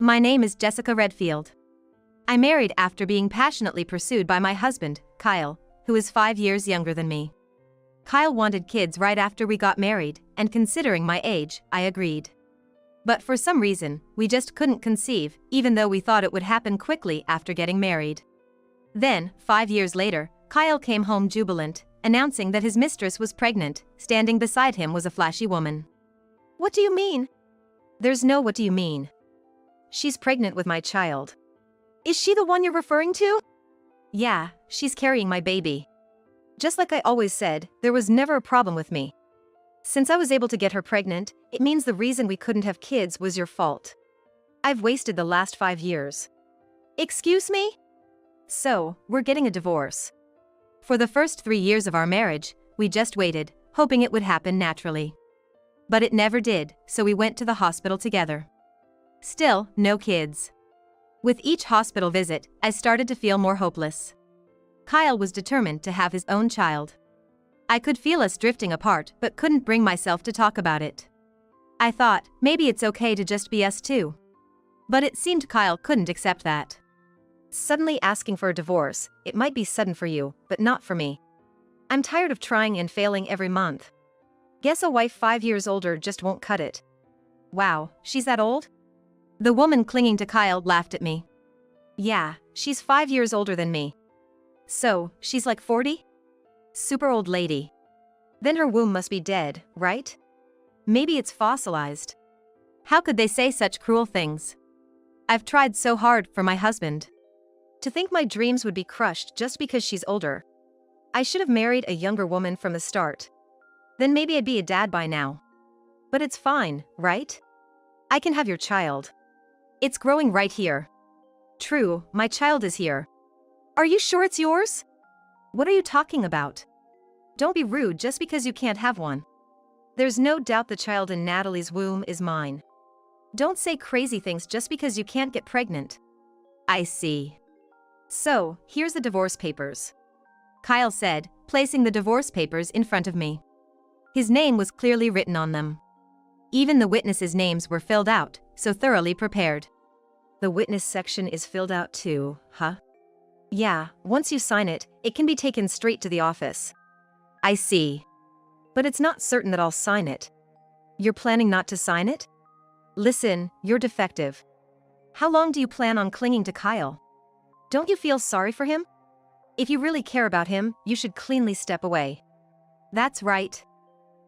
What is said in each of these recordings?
My name is Jessica Redfield. I married after being passionately pursued by my husband, Kyle, who is 5 years younger than me. Kyle wanted kids right after we got married, and considering my age, I agreed. But for some reason, we just couldn't conceive, even though we thought it would happen quickly after getting married. Then, 5 years later, Kyle came home jubilant, announcing that his mistress was pregnant. Standing beside him was a flashy woman. "What do you mean?" "There's no what do you mean. She's pregnant with my child." Is she the one you're referring to? "Yeah, she's carrying my baby." Just like I always said, there was never a problem with me. Since I was able to get her pregnant, it means the reason we couldn't have kids was your fault. I've wasted the last 5 years. Excuse me? So, we're getting a divorce. For the first 3 years of our marriage, we just waited, hoping it would happen naturally. But it never did, so we went to the hospital together. Still, no kids. With each hospital visit, I started to feel more hopeless. Kyle was determined to have his own child. I could feel us drifting apart but couldn't bring myself to talk about it. I thought, maybe it's okay to just be us two. But it seemed Kyle couldn't accept that. Suddenly asking for a divorce, it might be sudden for you, but not for me. I'm tired of trying and failing every month. Guess a wife 5 years older just won't cut it. Wow, she's that old? The woman clinging to Kyle laughed at me. Yeah, she's 5 years older than me. So, she's like 40? Super old lady. Then her womb must be dead, right? Maybe it's fossilized. How could they say such cruel things? I've tried so hard for my husband. To think my dreams would be crushed just because she's older. I should have married a younger woman from the start. Then maybe I'd be a dad by now. But it's fine, right? I can have your child. It's growing right here. True, my child is here. Are you sure it's yours? What are you talking about? Don't be rude just because you can't have one. There's no doubt the child in Natalie's womb is mine. Don't say crazy things just because you can't get pregnant. I see. So, here's the divorce papers. Kyle said, placing the divorce papers in front of me. His name was clearly written on them. Even the witnesses' names were filled out, so thoroughly prepared. The witness section is filled out too, huh? Yeah, once you sign it, it can be taken straight to the office. I see. But it's not certain that I'll sign it. You're planning not to sign it? Listen, you're defective. How long do you plan on clinging to Kyle? Don't you feel sorry for him? If you really care about him, you should cleanly step away. That's right.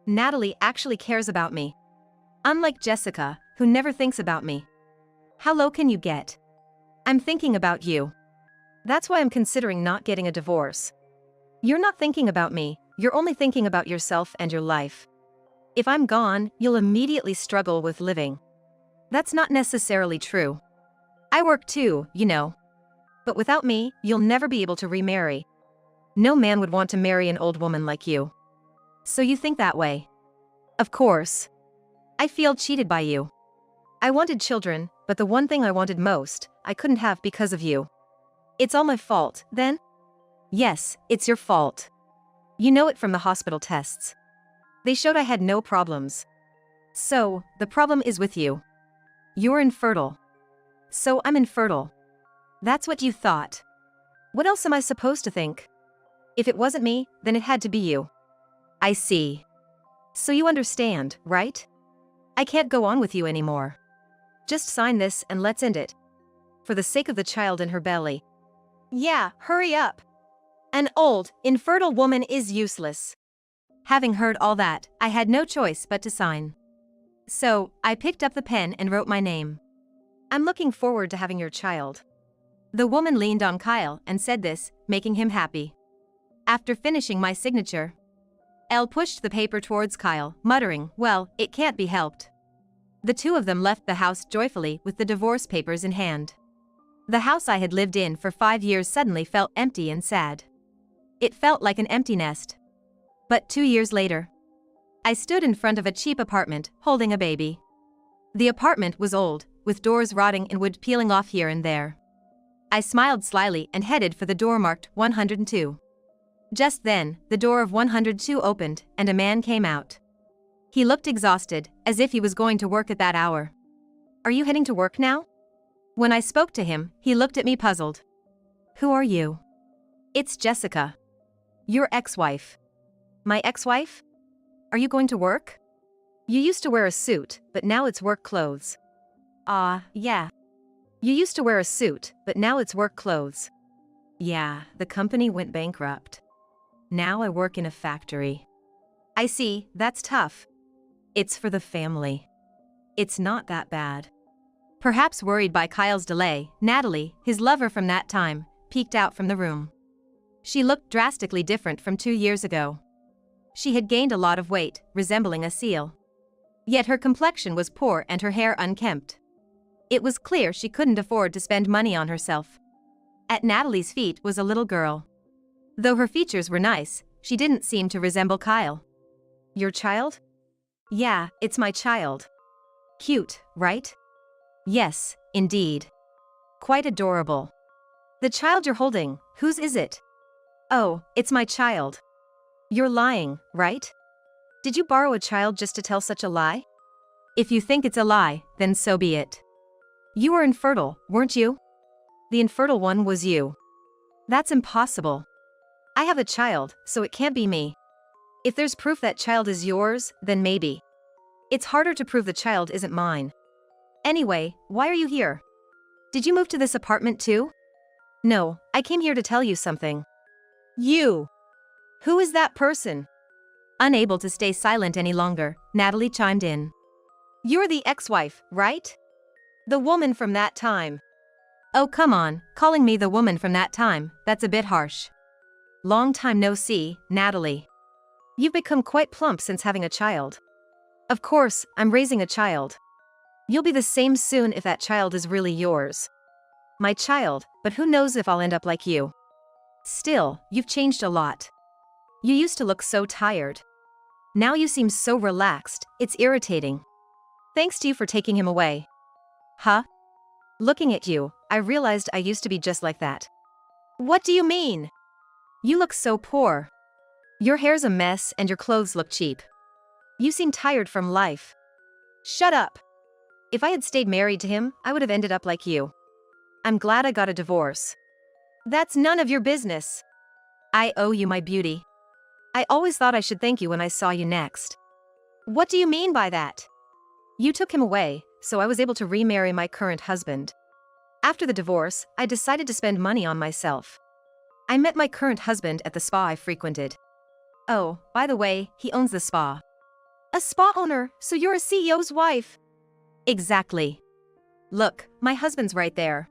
Natalie actually cares about me. Unlike Jessica, who never thinks about me. How low can you get? I'm thinking about you. That's why I'm considering not getting a divorce. You're not thinking about me, you're only thinking about yourself and your life. If I'm gone, you'll immediately struggle with living. That's not necessarily true. I work too, you know. But without me, you'll never be able to remarry. No man would want to marry an old woman like you. So you think that way? Of course. I feel cheated by you. I wanted children, but the one thing I wanted most, I couldn't have because of you. It's all my fault, then? Yes, it's your fault. You know it from the hospital tests. They showed I had no problems. So, the problem is with you. You're infertile. So I'm infertile. That's what you thought. What else am I supposed to think? If it wasn't me, then it had to be you. I see. So you understand, right? I can't go on with you anymore. Just sign this and let's end it. For the sake of the child in her belly. Yeah, hurry up. An old, infertile woman is useless. Having heard all that, I had no choice but to sign. So, I picked up the pen and wrote my name. I'm looking forward to having your child. The woman leaned on Kyle and said this, making him happy. After finishing my signature, Elle pushed the paper towards Kyle, muttering, "Well, it can't be helped." The two of them left the house joyfully with the divorce papers in hand. The house I had lived in for 5 years suddenly felt empty and sad. It felt like an empty nest. But 2 years later, I stood in front of a cheap apartment, holding a baby. The apartment was old, with doors rotting and wood peeling off here and there. I smiled slyly and headed for the door marked 102. Just then, the door of 102 opened, and a man came out. He looked exhausted, as if he was going to work at that hour. "Are you heading to work now?" When I spoke to him, he looked at me puzzled. Who are you? It's Jessica. Your ex-wife. My ex-wife? Are you going to work? You used to wear a suit, but now it's work clothes. Yeah. You used to wear a suit, but now it's work clothes. Yeah, the company went bankrupt. Now I work in a factory. I see, that's tough. It's for the family. It's not that bad. Perhaps worried by Kyle's delay, Natalie, his lover from that time, peeked out from the room. She looked drastically different from 2 years ago. She had gained a lot of weight, resembling a seal. Yet her complexion was poor and her hair unkempt. It was clear she couldn't afford to spend money on herself. At Natalie's feet was a little girl. Though her features were nice, she didn't seem to resemble Kyle. Your child? Yeah, it's my child. Cute, right? Yes, indeed. Quite adorable. The child you're holding, whose is it? Oh, it's my child. You're lying, right? Did you borrow a child just to tell such a lie? If you think it's a lie, then so be it. You were infertile, weren't you? The infertile one was you. That's impossible. I have a child, so it can't be me. If there's proof that child is yours, then maybe. It's harder to prove the child isn't mine. Anyway, why are you here? Did you move to this apartment too? No, I came here to tell you something. You. Who is that person? Unable to stay silent any longer, Natalie chimed in. You're the ex-wife, right? The woman from that time. Oh come on, calling me the woman from that time, that's a bit harsh. Long time no see, Natalie. You've become quite plump since having a child. Of course, I'm raising a child. You'll be the same soon if that child is really yours. My child, but who knows if I'll end up like you. Still, you've changed a lot. You used to look so tired. Now you seem so relaxed, it's irritating. Thanks to you for taking him away. Huh? Looking at you, I realized I used to be just like that. What do you mean? You look so poor. Your hair's a mess and your clothes look cheap. You seem tired from life. Shut up. If I had stayed married to him, I would have ended up like you. I'm glad I got a divorce. That's none of your business. I owe you my beauty. I always thought I should thank you when I saw you next. What do you mean by that? You took him away, so I was able to remarry my current husband. After the divorce, I decided to spend money on myself. I met my current husband at the spa I frequented. Oh, by the way, he owns the spa. A spa owner, so you're a CEO's wife. Exactly. Look, my husband's right there.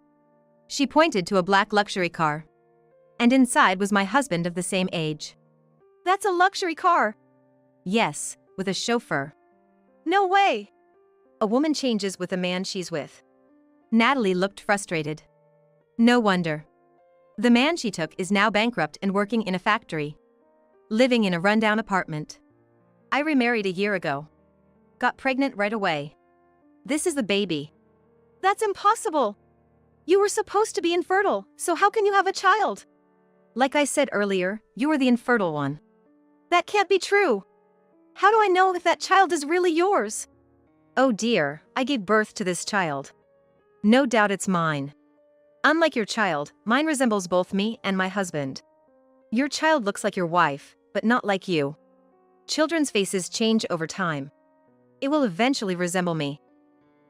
She pointed to a black luxury car. And inside was my husband of the same age. That's a luxury car. Yes, with a chauffeur. No way. A woman changes with the man she's with. Natalie looked frustrated. No wonder. The man she took is now bankrupt and working in a factory. Living in a rundown apartment. I remarried a year ago. Got pregnant right away. This is the baby. That's impossible. You were supposed to be infertile, so how can you have a child? Like I said earlier, you were the infertile one. That can't be true. How do I know if that child is really yours? Oh dear, I gave birth to this child. No doubt it's mine. Unlike your child, mine resembles both me and my husband. Your child looks like your wife, but not like you. Children's faces change over time. It will eventually resemble me.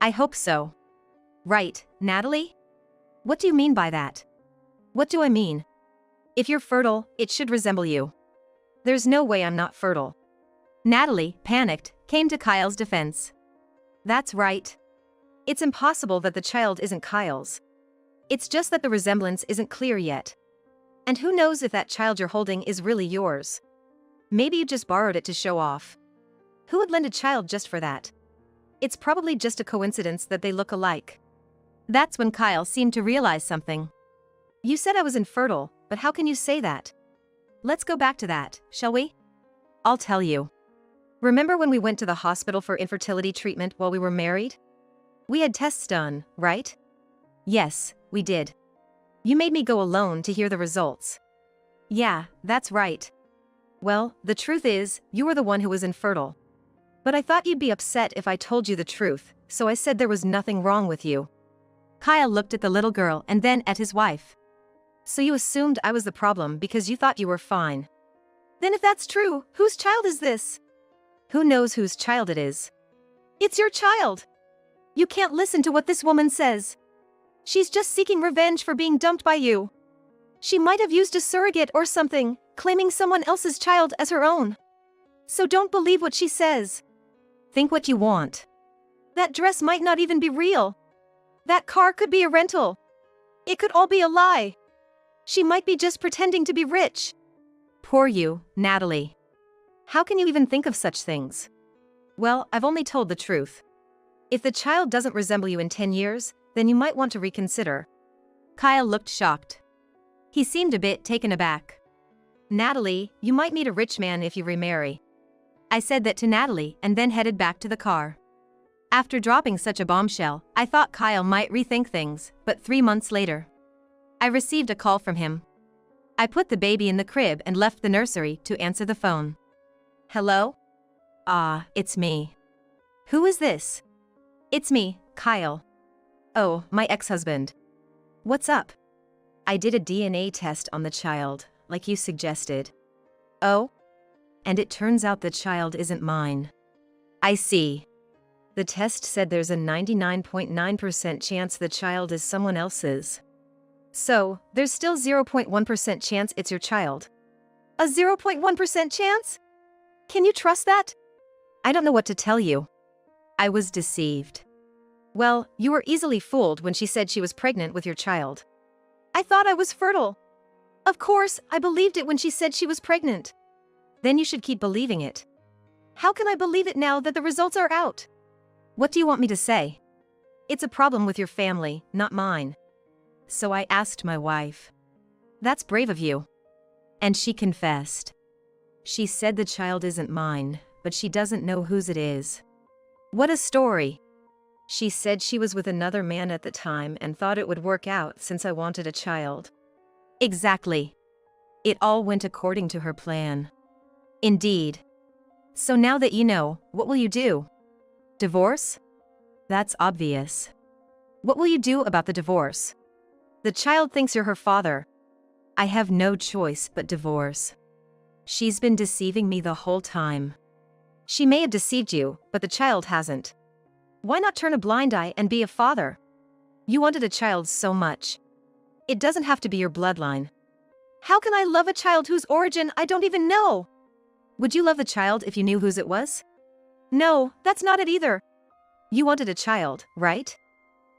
I hope so. Right, Natalie? What do you mean by that? What do I mean? If you're fertile, it should resemble you. There's no way I'm not fertile. Natalie, panicked, came to Kyle's defense. That's right. It's impossible that the child isn't Kyle's. It's just that the resemblance isn't clear yet. And who knows if that child you're holding is really yours? Maybe you just borrowed it to show off. Who would lend a child just for that? It's probably just a coincidence that they look alike. That's when Kyle seemed to realize something. You said I was infertile, but how can you say that? Let's go back to that, shall we? I'll tell you. Remember when we went to the hospital for infertility treatment while we were married? We had tests done, right? Yes, we did. You made me go alone to hear the results. Yeah, that's right. Well, the truth is, you were the one who was infertile. But I thought you'd be upset if I told you the truth, so I said there was nothing wrong with you. Kyle looked at the little girl and then at his wife. So you assumed I was the problem because you thought you were fine. Then if that's true, whose child is this? Who knows whose child it is? It's your child. You can't listen to what this woman says. She's just seeking revenge for being dumped by you. She might have used a surrogate or something, claiming someone else's child as her own. So don't believe what she says. Think what you want. That dress might not even be real. That car could be a rental. It could all be a lie. She might be just pretending to be rich. Poor you, Natalie. How can you even think of such things? Well, I've only told the truth. If the child doesn't resemble you in 10 years, then you might want to reconsider. Kyle looked shocked. He seemed a bit taken aback. Natalie, you might meet a rich man if you remarry. I said that to Natalie and then headed back to the car. After dropping such a bombshell, I thought Kyle might rethink things, but 3 months later, I received a call from him. I put the baby in the crib and left the nursery to answer the phone. Hello? Ah, it's me. Who is this? It's me, Kyle. Oh, my ex-husband. What's up? I did a DNA test on the child, like you suggested. Oh? And it turns out the child isn't mine. I see. The test said there's a 99.9% chance the child is someone else's. So, there's still 0.1% chance it's your child. A 0.1% chance? Can you trust that? I don't know what to tell you. I was deceived. Well, you were easily fooled when she said she was pregnant with your child. I thought I was fertile. Of course, I believed it when she said she was pregnant. Then you should keep believing it. How can I believe it now that the results are out? What do you want me to say? It's a problem with your family, not mine. So I asked my wife. That's brave of you. And she confessed. She said the child isn't mine, but she doesn't know whose it is. What a story. She said she was with another man at the time and thought it would work out since I wanted a child. Exactly. It all went according to her plan. Indeed. So now that you know, what will you do? Divorce? That's obvious. What will you do about the divorce? The child thinks you're her father. I have no choice but divorce. She's been deceiving me the whole time. She may have deceived you, but the child hasn't. Why not turn a blind eye and be a father? You wanted a child so much. It doesn't have to be your bloodline. How can I love a child whose origin I don't even know? Would you love the child if you knew whose it was? No, that's not it either. You wanted a child, right?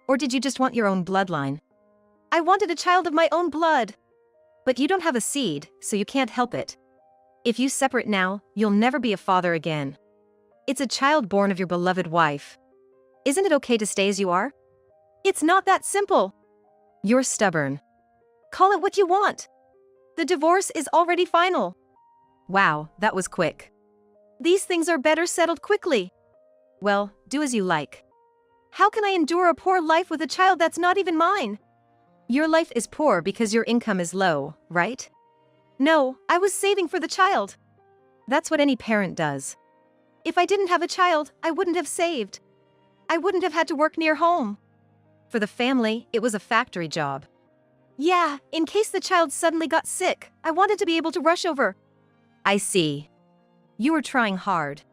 Or did you just want your own bloodline? I wanted a child of my own blood. But you don't have a seed, so you can't help it. If you separate now, you'll never be a father again. It's a child born of your beloved wife. Isn't it okay to stay as you are? It's not that simple. You're stubborn. Call it what you want. The divorce is already final. Wow, that was quick. These things are better settled quickly. Well, do as you like. How can I endure a poor life with a child that's not even mine? Your life is poor because your income is low, right? No, I was saving for the child. That's what any parent does. If I didn't have a child, I wouldn't have saved. I wouldn't have had to work near home. For the family, it was a factory job. Yeah, in case the child suddenly got sick, I wanted to be able to rush over. I see. You were trying hard.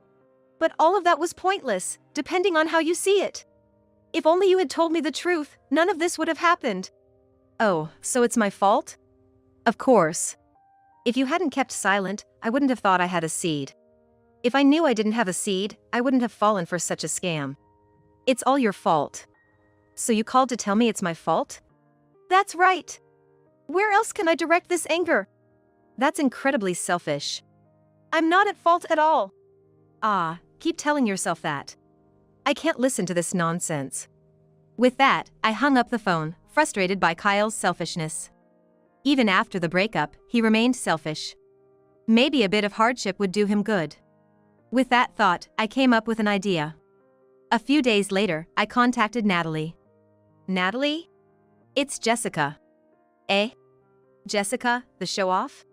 But all of that was pointless, depending on how you see it. If only you had told me the truth, none of this would have happened. Oh, so it's my fault? Of course. If you hadn't kept silent, I wouldn't have thought I had a seed. If I knew I didn't have a seed, I wouldn't have fallen for such a scam. It's all your fault. So you called to tell me it's my fault? That's right. Where else can I direct this anger? That's incredibly selfish. I'm not at fault at all. Ah, keep telling yourself that. I can't listen to this nonsense. With that, I hung up the phone, frustrated by Kyle's selfishness. Even after the breakup, he remained selfish. Maybe a bit of hardship would do him good. With that thought, I came up with an idea. A few days later, I contacted Natalie. Natalie? It's Jessica. Eh? Jessica, the show-off?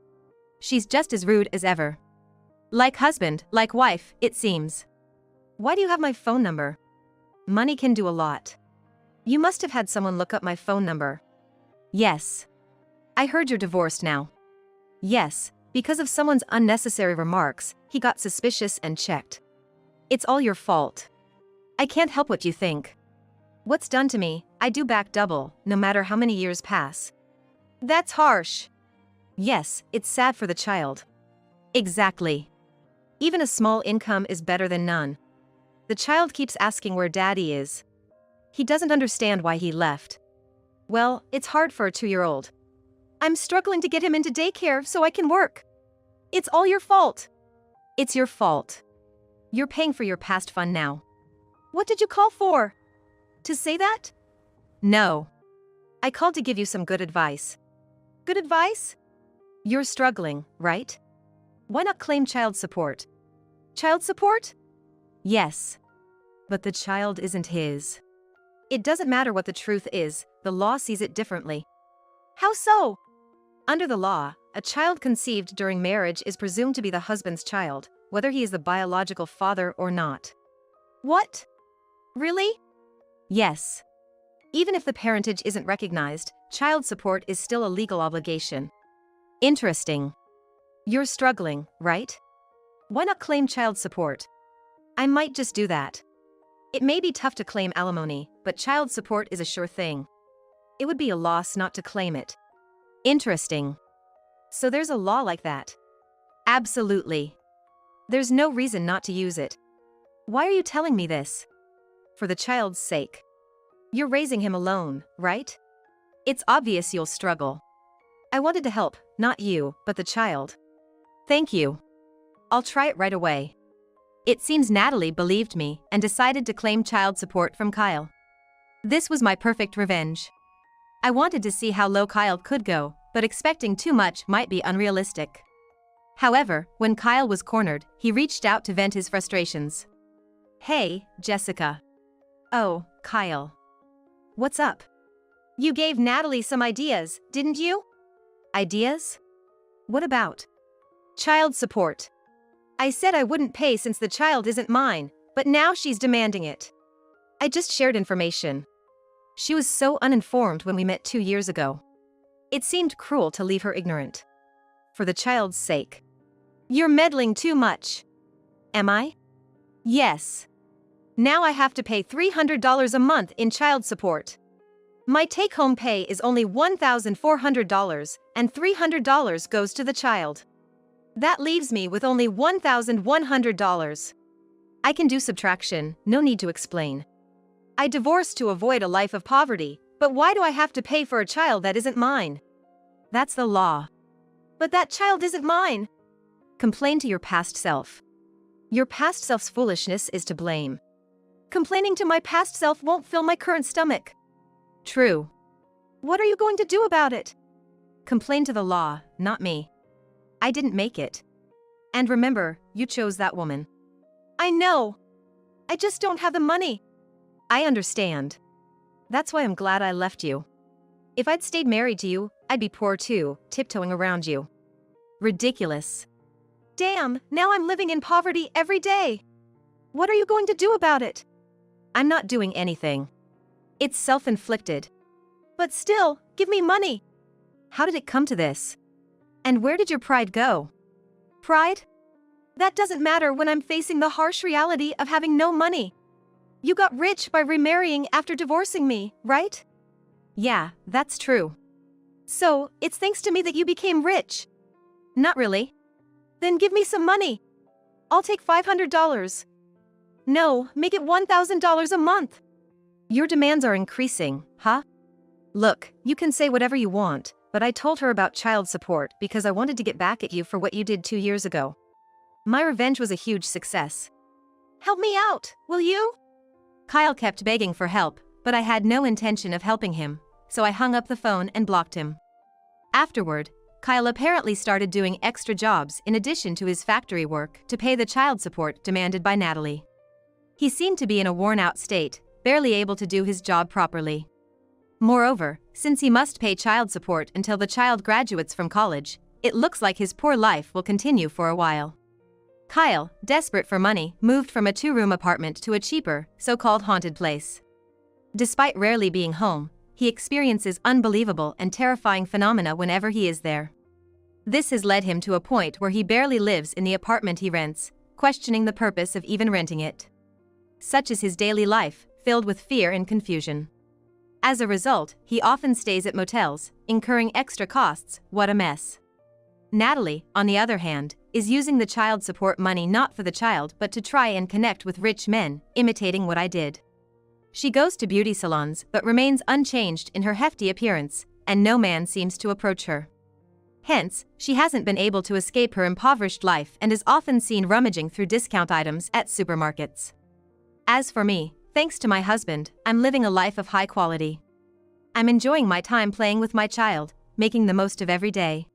She's just as rude as ever. Like husband, like wife, it seems. Why do you have my phone number? Money can do a lot. You must have had someone look up my phone number. Yes. I heard you're divorced now. Yes, because of someone's unnecessary remarks, he got suspicious and checked. It's all your fault. I can't help what you think. What's done to me, I do back double, no matter how many years pass. That's harsh. Yes, it's sad for the child. Exactly. Even a small income is better than none. The child keeps asking where daddy is. He doesn't understand why he left. Well, it's hard for a 2-year-old. I'm struggling to get him into daycare so I can work. It's all your fault. It's your fault. You're paying for your past fun now. What did you call for? To say that? No. I called to give you some good advice. Good advice? You're struggling, right? Why not claim child support? Child support? Yes. But the child isn't his. It doesn't matter what the truth is, the law sees it differently. How so? Under the law, a child conceived during marriage is presumed to be the husband's child, whether he is the biological father or not. What? Really? Yes. Even if the parentage isn't recognized, child support is still a legal obligation. Interesting. You're struggling, right? Why not claim child support? I might just do that. It may be tough to claim alimony, but child support is a sure thing. It would be a loss not to claim it. Interesting. So there's a law like that? Absolutely. There's no reason not to use it. Why are you telling me this? For the child's sake. You're raising him alone, right? It's obvious you'll struggle. I wanted to help, not you, but the child. Thank you. I'll try it right away. It seems Natalie believed me and decided to claim child support from Kyle. This was my perfect revenge. I wanted to see how low Kyle could go, but expecting too much might be unrealistic. However, when Kyle was cornered, he reached out to vent his frustrations. Hey, Jessica. Oh, Kyle. What's up? You gave Natalie some ideas, didn't you? Ideas? What about? Child support. I said I wouldn't pay since the child isn't mine, but now she's demanding it. I just shared information. She was so uninformed when we met 2 years ago. It seemed cruel to leave her ignorant. For the child's sake. You're meddling too much. Am I? Yes. Now I have to pay $300 a month in child support. My take-home pay is only $1,400, and $300 goes to the child. That leaves me with only $1,100. I can do subtraction, no need to explain. I divorced to avoid a life of poverty, but why do I have to pay for a child that isn't mine? That's the law. But that child isn't mine. Complain to your past self. Your past self's foolishness is to blame. Complaining to my past self won't fill my current stomach. True. What are you going to do about it? Complain to the law, not me. I didn't make it. And remember, you chose that woman. I know. I just don't have the money. I understand. That's why I'm glad I left you. If I'd stayed married to you, I'd be poor too, tiptoeing around you. Ridiculous. Damn, now I'm living in poverty every day. What are you going to do about it? I'm not doing anything. It's self-inflicted. But still, give me money. How did it come to this? And where did your pride go? Pride? That doesn't matter when I'm facing the harsh reality of having no money. You got rich by remarrying after divorcing me, right? Yeah, that's true. So, it's thanks to me that you became rich. Not really. Then give me some money. I'll take $500. No, make it $1,000 a month. Your demands are increasing, huh? Look, you can say whatever you want, but I told her about child support because I wanted to get back at you for what you did 2 years ago. My revenge was a huge success. Help me out, will you? Kyle kept begging for help, but I had no intention of helping him, so I hung up the phone and blocked him. Afterward, Kyle apparently started doing extra jobs in addition to his factory work to pay the child support demanded by Natalie. He seemed to be in a worn-out state, barely able to do his job properly. Moreover, since he must pay child support until the child graduates from college, it looks like his poor life will continue for a while. Kyle, desperate for money, moved from a 2-room apartment to a cheaper, so-called haunted place. Despite rarely being home, he experiences unbelievable and terrifying phenomena whenever he is there. This has led him to a point where he barely lives in the apartment he rents, questioning the purpose of even renting it. Such is his daily life, filled with fear and confusion. As a result, he often stays at motels, incurring extra costs. What a mess. Natalie, on the other hand, is using the child support money not for the child but to try and connect with rich men, imitating what I did. She goes to beauty salons but remains unchanged in her hefty appearance, and no man seems to approach her. Hence, she hasn't been able to escape her impoverished life and is often seen rummaging through discount items at supermarkets. As for me, thanks to my husband, I'm living a life of high quality. I'm enjoying my time playing with my child, making the most of every day.